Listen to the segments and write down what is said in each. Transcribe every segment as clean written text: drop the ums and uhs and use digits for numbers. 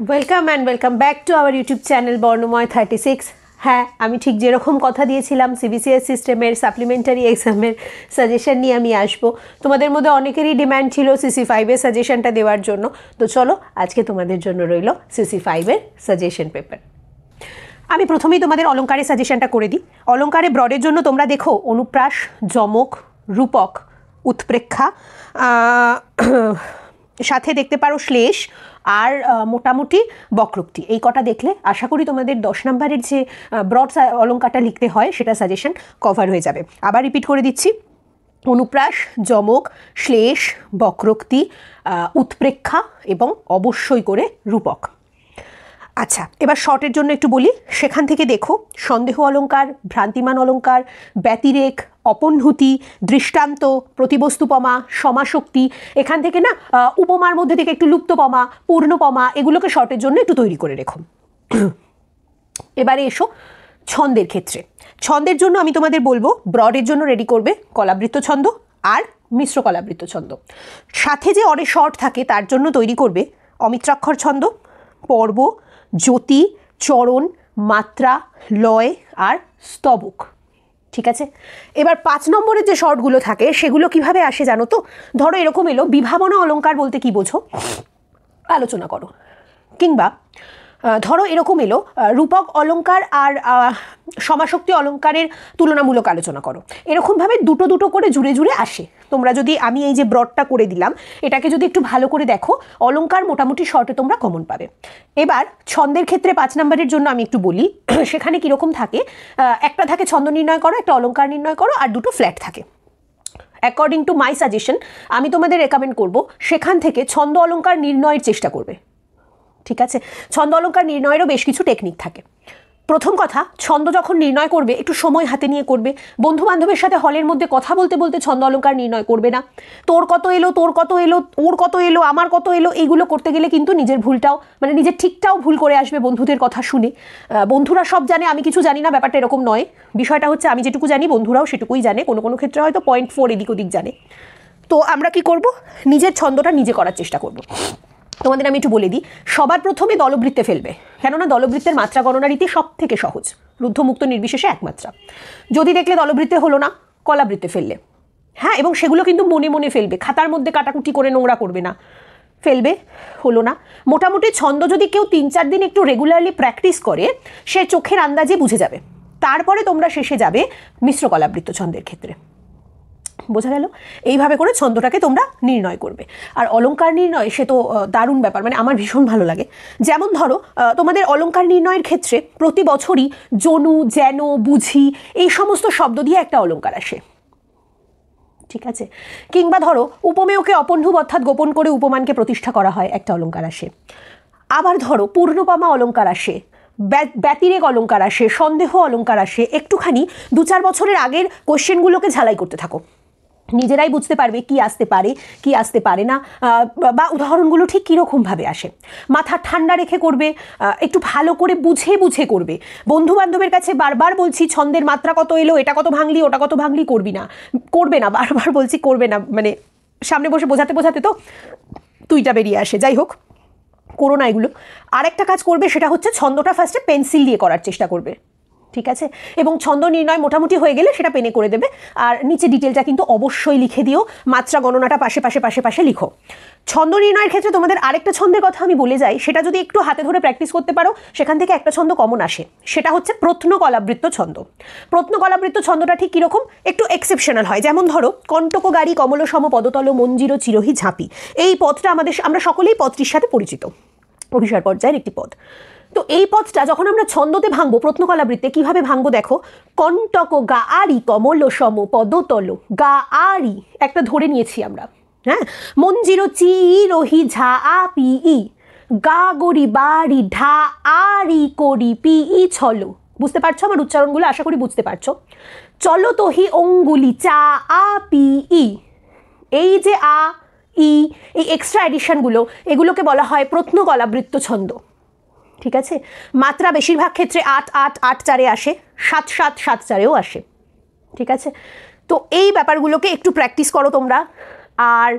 Welcome and welcome back to our YouTube channel Bornomoy 36। হ্যাঁ, আমি ঠিক যেরকম কথা দিয়েছিলাম সিবিসিএস সিস্টেমের সাপ্লিমেন্টারি এক্সামের সাজেশন নিয়ে আমি আসবো। তোমাদের মধ্যে অনেকেরই ডিম্যান্ড ছিল CC5-এর সাজেশনটা দেওয়ার জন্য। তো চলো আজকে তোমাদের জন্য রইল CC5-এর সাজেশন পেপার। আমি প্রথমেই তোমাদের অলঙ্কারের সাজেশনটা করে দিই। অলঙ্কারে ব্রডের জন্য তোমরা দেখো অনুপ্রাস, যমক, রূপক, উৎপ্রেক্ষা, সাথে দেখতে পারো শ্লেষ আর মোটামুটি বক্রোক্তি। এই কটা দেখলে আশা করি তোমাদের 10 নম্বরের যে ব্রড অলঙ্কারটা লিখতে হয় সেটা সাজেশন কভার হয়ে যাবে। আবার রিপিট করে দিচ্ছি, অনুপ্রাস, যমক, শ্লেষ, বক্রোক্তি, উৎপ্রেক্ষা এবং অবশ্যই করে রূপক। আচ্ছা, এবার শর্টের জন্য একটু বলি। সেখান থেকে দেখো সন্দেহ অলঙ্কার, ভ্রান্তিমান অলঙ্কার, ব্যতিরেক, অপনহুতি, দৃষ্টান্ত, প্রতিবস্তুপমা, সমাশক্তি, এখান থেকে না উপমার মধ্যে থেকে একটু লুপ্তপমা, পূর্ণপমা, এগুলোকে শর্টের জন্য একটু তৈরি করে রেখো। এবারে এসো ছন্দের ক্ষেত্রে। ছন্দের জন্য আমি তোমাদের বলবো ব্রডের জন্য রেডি করবে কলাবৃত্ত ছন্দ আর মিশ্র কলাবৃত্ত ছন্দ। সাথে যে অরে শর্ট থাকে তার জন্য তৈরি করবে অমিত্রাক্ষর ছন্দ, পর্ব, জ্যোতি, চরণ, মাত্রা, লয় আর স্তবক। ঠিক আছে, এবার 5 নম্বরের যে শর্টগুলো থাকে সেগুলো কিভাবে আসে জানো তো? ধরো এরকম এলো, বিভাবনা অলঙ্কার বলতে কি বোঝো আলোচনা করো। কিংবা ধরো এরকম এলো, রূপক অলঙ্কার আর সমাশক্তি অলঙ্কারের তুলনামূলক আলোচনা করো। এরকমভাবে দুটো দুটো করে জুড়ে জুড়ে আসে। তোমরা যদি আমি এই যে ব্রডটা করে দিলাম এটাকে যদি একটু ভালো করে দেখো, অলঙ্কার মোটামুটি শর্টে তোমরা কমন পাবে। এবার ছন্দের ক্ষেত্রে 5 নম্বরের জন্য আমি একটু বলি, সেখানে কীরকম থাকে, একটা থাকে ছন্দ নির্ণয় করো, একটা অলঙ্কার নির্ণয় করো, আর দুটো ফ্ল্যাট থাকে। অ্যাকর্ডিং টু মাই সাজেশন আমি তোমাদের রেকমেন্ড করব সেখান থেকে ছন্দ অলঙ্কার নির্ণয়ের চেষ্টা করবে। ঠিক আছে, ছন্দ অলঙ্কার নির্ণয়েরও বেশ কিছু টেকনিক থাকে। প্রথম কথা, ছন্দ যখন নির্ণয় করবে একটু সময় হাতে নিয়ে করবে। বন্ধু বান্ধবের সাথে হলের মধ্যে কথা বলতে বলতে ছন্দ অলঙ্কার নির্ণয় করবে না। তোর কত এলো, তোর কত এলো, ওর কত এলো, আমার কত এলো, এইগুলো করতে গেলে কিন্তু নিজের ভুলটাও মানে নিজের ঠিকটাও ভুল করে আসবে বন্ধুদের কথা শুনে। বন্ধুরা সব জানে, আমি কিছু জানি না, ব্যাপারটা এরকম নয়। বিষয়টা হচ্ছে আমি যেটুকু জানি বন্ধুরাও সেটুকুই জানে, কোনো কোনো ক্ষেত্রে হয়তো 0.4 এদিক ওদিক জানে। তো আমরা কি করব, নিজের ছন্দটা নিজে করার চেষ্টা করব। তোমাদের আমি একটু বলে দিই, সবার প্রথমে দলবৃত্তে ফেলবে, কেননা দলবৃত্তের মাত্রা গণনা রীতি সব থেকে সহজ, রুদ্ধমুক্ত নির্বিশেষে একমাত্রা। যদি দেখলে দলবৃত্তে হলো না, কলাবৃত্তে ফেললে। হ্যাঁ, এবং সেগুলো কিন্তু মনে মনে ফেলবে, খাতার মধ্যে কাটাকুটি করে নোংরা করবে না, ফেলবে। হলো না, মোটামুটি ছন্দ যদি কেউ 3-4 দিন একটু রেগুলারলি প্র্যাকটিস করে সে চোখের আন্দাজে বুঝে যাবে। তারপরে তোমরা শেষে যাবে মিশ্র কলাবৃত্ত ছন্দের ক্ষেত্রে। বোঝা গেল? এইভাবে করে ছন্দটাকে তোমরা নির্ণয় করবে। আর অলঙ্কার নির্ণয় সে তো দারুণ ব্যাপার, মানে আমার ভীষণ ভালো লাগে। যেমন ধরো তোমাদের অলঙ্কার নির্ণয়ের ক্ষেত্রে প্রতি বছরই জনু, যেন, বুঝি এই সমস্ত শব্দ দিয়ে একটা অলঙ্কার আসে। ঠিক আছে, কিংবা ধরো উপমেয়কে অপন্নূব অর্থাৎ গোপন করে উপমানকে প্রতিষ্ঠা করা হয়, একটা অলঙ্কার আসে। আবার ধরো পূর্ণপমা অলঙ্কার আসে, ব্যতিরেক অলঙ্কার আসে, সন্দেহ অলঙ্কার আসে। একটুখানি 2-4 বছরের আগের কোশ্চেনগুলোকে ঝালাই করতে থাকো, নিজেরাই বুঝতে পারবে কি আসতে পারে কি আসতে পারে না, বা উদাহরণগুলো ঠিক কীরকমভাবে আসে। মাথা ঠান্ডা রেখে করবে, একটু ভালো করে বুঝে বুঝে করবে। বন্ধু বান্ধবের কাছে বারবার বলছি ছন্দের মাত্রা কত এলো, এটা কত ভাঙলি, ওটা কত ভাঙলি করবে না, বারবার বলছি করবে না, মানে সামনে বসে বোঝাতে বোঝাতে তো তুইটা বেরিয়ে আসে। যাই হোক, করো না এগুলো। আরেকটা কাজ করবে, সেটা হচ্ছে ছন্দটা ফার্স্টে পেন্সিল দিয়ে করার চেষ্টা করবে। ঠিক আছে, এবং ছন্দ নির্ণয় মোটামুটি হয়ে গেলে সেটা পেনে করে দেবে। আর নিচে ডিটেলটা কিন্তু অবশ্যই লিখে দিও, মাত্রা গণনাটা পাশে পাশে পাশে পাশে লিখো। ছন্দ নির্ণয়ের ক্ষেত্রে তোমাদের আরেকটা ছন্দের কথা আমি বলে যাই, সেটা যদি একটু হাতে ধরে প্র্যাকটিস করতে পারো সেখান থেকে একটা ছন্দ কমন আসে, সেটা হচ্ছে প্রত্ন কলাবৃত্ত ছন্দ। প্রত্ন কলাবৃত্ত ছন্দটা ঠিক কীরকম, একটু এক্সেপশনাল হয়। যেমন ধরো কণ্টক গাড়ি কমল সম পদতল মঞ্জির চিরহি ঝাঁপি, এই পদটা আমরা সকলেই পদটির সাথে পরিচিত, অভিসার পর্যায়ের একটি পদ। তো এই পদটা যখন আমরা ছন্দতে ভাঙবো প্রত্নকলাবৃত্তে, কিভাবে ভাঙবো দেখো, কণ্টক গা আরি কমল সম পদতল, গা আরি একটা ধরে নিয়েছি আমরা, হ্যাঁ, মঞ্জির চিরহি ঝা আ পি ই, গা গরি বাড়ি ঢা আরি করি পি ই ছলো। বুঝতে পারছো আমার উচ্চারণগুলো? আশা করি বুঝতে পারছো। চলো তোহি অঙ্গুলি চা আ পি ই, এই যে আ ই, এই এক্সট্রা এডিশনগুলো, এগুলোকে বলা হয় প্রত্নকলাবৃত্ত ছন্দ। ঠিক আছে, মাত্রা বেশিরভাগ ক্ষেত্রে 8-8, 8-4 আসে, 7-7, 7-4-এও আসে। ঠিক আছে, তো এই ব্যাপারগুলোকে একটু প্র্যাকটিস করো তোমরা। আর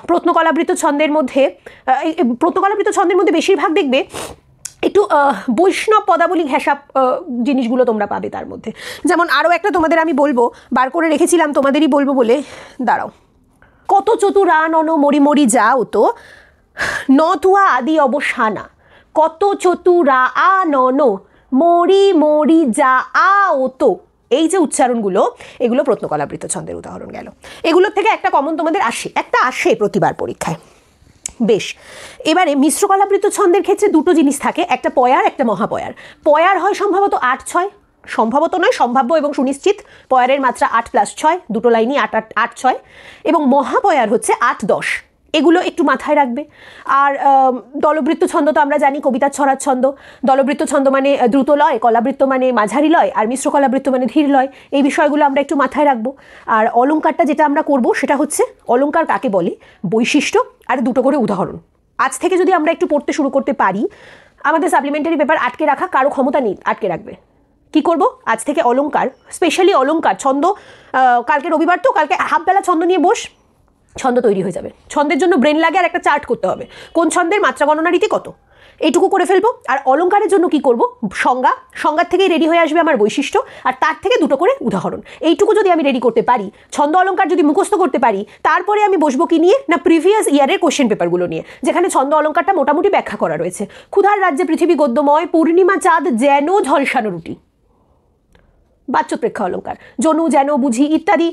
প্রত্নকলাবৃত ছন্দের মধ্যে প্রত্নকলাবৃত ছন্দের মধ্যে বেশিরভাগ দেখবে একটু বৈষ্ণব পদাবলী ঘেঁষা জিনিসগুলো তোমরা পাবে তার মধ্যে। যেমন আরও একটা তোমাদের আমি বলবো, বার করে রেখেছিলাম তোমাদেরই বলবো বলে, দাঁড়াও। কত চতুরা নন মরি মরি যাও তো নতুয়া আদি অবসানা, কত চতুরা আ নন মরি মরি যা আও তো, এই যে উচ্চারণগুলো এগুলো প্রত্নকলাবৃত ছন্দের উদাহরণ গেল। এগুলোর থেকে একটা কমন তোমাদের আসে প্রতিবার পরীক্ষায়। বেশ, এবারে মিশ্র কলাবৃত ছন্দের ক্ষেত্রে দুটো জিনিস থাকে, একটা পয়ার একটা মহাপয়ার। পয়ার হয় সম্ভবত 8-6, সম্ভবত নয় সম্ভাব্য এবং সুনিশ্চিত। পয়ারের মাত্রা 8+6, দুটো লাইনই 8-8-6, এবং মহাপয়ার হচ্ছে 8-10। এগুলো একটু মাথায় রাখবে। আর দলবৃত্ত ছন্দ তো আমরা জানি কবিতার ছড়ার ছন্দ। দলবৃত্ত ছন্দ মানে দ্রুত লয়, কলাবৃত্ত মানে মাঝারি লয়, আর মিশ্র কলাবৃত্ত মানে ধীর লয়। এই বিষয়গুলো আমরা একটু মাথায় রাখবো। আর অলঙ্কারটা যেটা আমরা করব সেটা হচ্ছে অলঙ্কার কাকে বলে, বৈশিষ্ট্য আর দুটো করে উদাহরণ। আজ থেকে যদি আমরা একটু পড়তে শুরু করতে পারি, আমাদের সাপ্লিমেন্টারি পেপার আটকে রাখা কারো ক্ষমতা নেই আটকে রাখবে। কি করব, আজ থেকে অলঙ্কার, স্পেশালি অলঙ্কার ছন্দ, কালকে রবিবার তো, কালকে হাফবেলা ছন্দ নিয়ে বস, ছন্দ তৈরি হয়ে যাবে। ছন্দের জন্য ব্রেন লাগে আর একটা চার্ট করতে হবে, কোন ছন্দের মাত্রা গণনা রীতি কত, এইটুকু করে ফেলবো। আর অলঙ্কারের জন্য কি করব, সংজ্ঞার থেকেই রেডি হয়ে আসবে আমার বৈশিষ্ট্য, আর তার থেকে দুটো করে উদাহরণ। এইটুকু যদি আমি রেডি করতে পারি, ছন্দ অলঙ্কার যদি মুখস্থ করতে পারি, তারপরে আমি বসবো কি নিয়ে না, প্রিভিয়াস ইয়ারের কোশ্চেন পেপারগুলো নিয়ে, যেখানে ছন্দ অলঙ্কারটা মোটামুটি ব্যাখ্যা করা রয়েছে। ক্ষুধার রাজ্যে পৃথিবী গদ্যময়, পূর্ণিমা চাঁদ যেন ঝলসানো রুটি, বাচ্যপ্রেক্ষা অলঙ্কার, জনু যেন বুঝি ইত্যাদি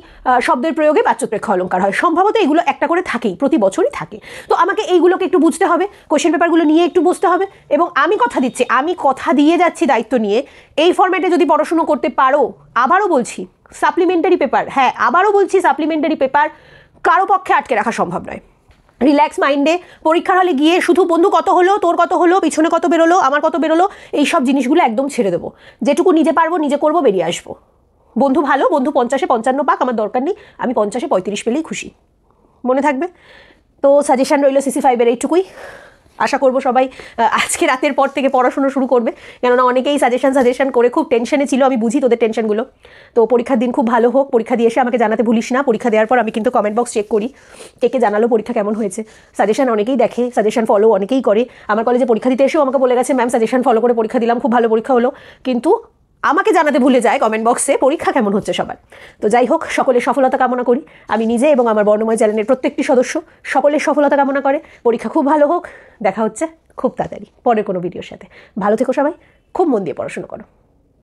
শব্দের প্রয়োগে বাচ্যপ্রেক্ষা অলঙ্কার হয়। সম্ভবত এগুলো একটা করে থাকেই, প্রতি বছরই থাকে। তো আমাকে এইগুলোকে একটু বুঝতে হবে, কোশ্চেন পেপারগুলো নিয়ে একটু বসতে হবে। এবং আমি কথা দিচ্ছি, আমি কথা দিয়ে যাচ্ছি দায়িত্ব নিয়ে, এই ফরম্যাটে যদি পড়াশুনো করতে পারো, আবারও বলছি সাপ্লিমেন্টারি পেপার, হ্যাঁ আবারও বলছি সাপ্লিমেন্টারি পেপার কারো পক্ষে আটকে রাখা সম্ভব নয়। রিল্যাক্স মাইন্ডে পরীক্ষার হলে গিয়ে শুধু বন্ধু কত হলো, তোর কত হলো, পিছনে কত বেরোলো, আমার কত বেরোলো, এই সব জিনিসগুলো একদম ছেড়ে দেবো। যেটুকু নিজে পারবো নিজে করবো, বেরিয়ে আসবো। বন্ধু ভালো, বন্ধু 50-এ 55 পাক, আমার দরকার নেই, আমি 50-এ 35 পেলেই খুশি। মনে থাকবে তো? সাজেশন রইল CC 5-এর এইটুকুই। আশা করবো সবাই আজকে রাতের পর থেকে পড়াশুনো শুরু করবে, কেননা অনেকেই সাজেশন করে খুব টেনশনে ছিল, আমি বুঝি তোদের টেনশনগুলো। তো পরীক্ষার দিন খুব ভালো হোক, পরীক্ষা দিয়ে এসে আমাকে জানাতে ভুলিস না। পরীক্ষা দেওয়ার পর আমি কিন্তু কমেন্ট বক্স চেক করি, কে জানালো পরীক্ষা কেমন হয়েছে। সাজেশন অনেকেই দেখে, সাজেশন ফলো অনেকেই করে। আমার কলেজে পরীক্ষা দিতে এসেও আমাকে বলে গেছে, ম্যাম সাজেশন ফলো করে পরীক্ষা দিলাম, খুব ভালো পরীক্ষা হলো, কিন্তু আমাকে জানাতে ভুলে যায় কমেন্ট বক্সে পরীক্ষা কেমন হচ্ছে সবার। তো যাই হোক, সকলের সফলতা কামনা করি। আমি নিজে এবং আমার বর্ণময় চ্যানেলের প্রত্যেকটি সদস্য সকলের সফলতা কামনা করে। পরীক্ষা খুব ভালো হোক, দেখা হচ্ছে খুব তাড়াতাড়ি পরের কোনো ভিডিওর সাথে। ভালো থেকো সবাই, খুব মন দিয়ে পড়াশোনা করো।